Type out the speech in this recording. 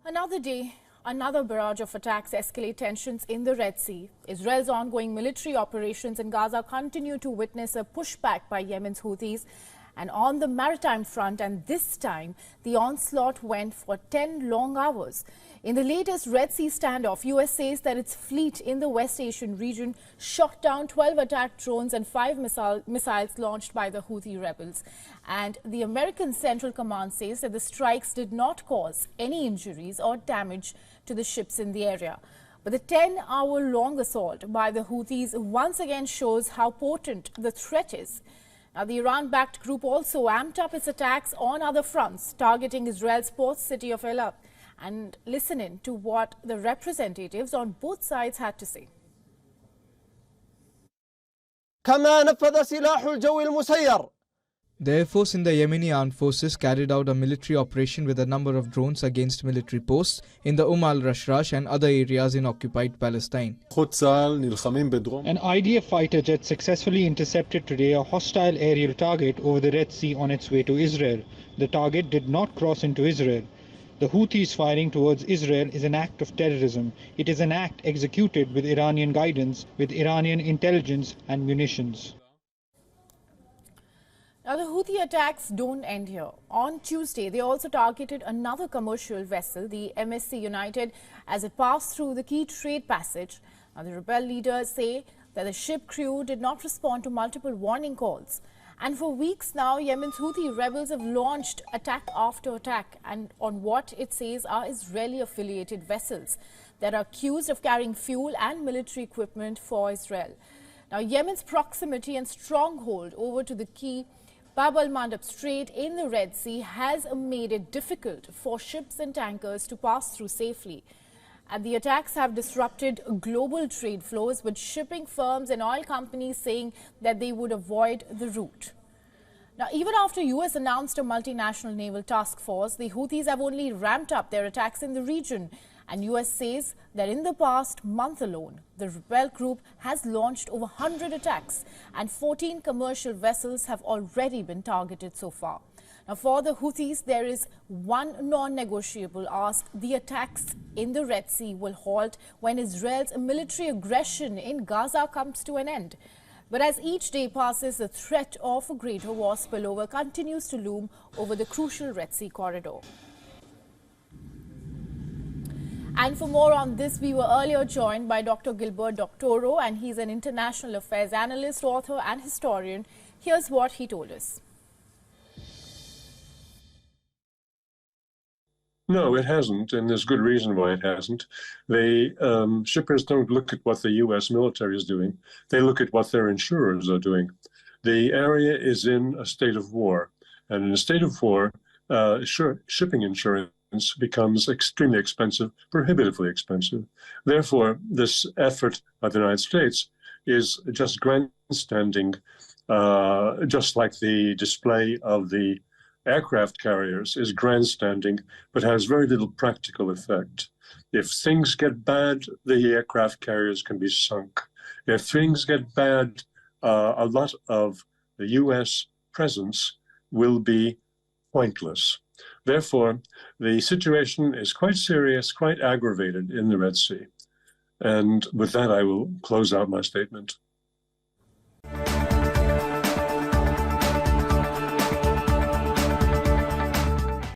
Another day, another barrage of attacks escalate tensions in the Red Sea. Israel's ongoing military operations in Gaza continue to witness a pushback by Yemen's Houthis. And on the maritime front, and this time, the onslaught went for 10 long hours. In the latest Red Sea standoff, US says that its fleet in the West Asian region shot down 12 attack drones and 5 missiles launched by the Houthi rebels. And the American Central Command says that the strikes did not cause any injuries or damage to the ships in the area. But the 10-hour-long assault by the Houthis once again shows how potent the threat is. Now, the Iran-backed group also amped up its attacks on other fronts, targeting Israel's port city of Eilat. And listen in to what the representatives on both sides had to say. كما نفذ سلاح الجو المسير. The Air Force in the Yemeni Armed Forces carried out a military operation with a number of drones against military posts in the al-Rashrash and other areas in occupied Palestine. An IDF fighter jet successfully intercepted today a hostile aerial target over the Red Sea on its way to Israel. The target did not cross into Israel. The Houthis firing towards Israel is an act of terrorism. It is an act executed with Iranian guidance, with Iranian intelligence and munitions. Now, the Houthi attacks don't end here. On Tuesday, they also targeted another commercial vessel, the MSC United, as it passed through the key trade passage. Now, the rebel leaders say that the ship crew did not respond to multiple warning calls. And for weeks now, Yemen's Houthi rebels have launched attack after attack and on what it says are Israeli-affiliated vessels that are accused of carrying fuel and military equipment for Israel. Now, Yemen's proximity and stronghold over to the key Bab al-Mandab Strait in the Red Sea has made it difficult for ships and tankers to pass through safely. And the attacks have disrupted global trade flows, with shipping firms and oil companies saying that they would avoid the route. Now, even after US announced a multinational naval task force, the Houthis have only ramped up their attacks in the region. And US says that in the past month alone, the rebel group has launched over 100 attacks and 14 commercial vessels have already been targeted so far. Now, for the Houthis, there is one non-negotiable ask: the attacks in the Red Sea will halt when Israel's military aggression in Gaza comes to an end. But as each day passes, the threat of a greater war spillover continues to loom over the crucial Red Sea corridor. And for more on this, we were earlier joined by Dr. Gilbert Doctorow, and he's an international affairs analyst, author and historian. Here's what he told us. No, it hasn't, and there's good reason why it hasn't. The shippers don't look at what the U.S. military is doing. They look at what their insurers are doing. The area is in a state of war, and in a state of war, shipping insurance becomes extremely expensive, prohibitively expensive. Therefore, this effort by the United States is just grandstanding, just like the display of the aircraft carriers is grandstanding, but has very little practical effect. If things get bad, the aircraft carriers can be sunk. If things get bad, a lot of the U.S. presence will be pointless. Therefore, the situation is quite serious, quite aggravated in the Red Sea. And with that, I will close out my statement.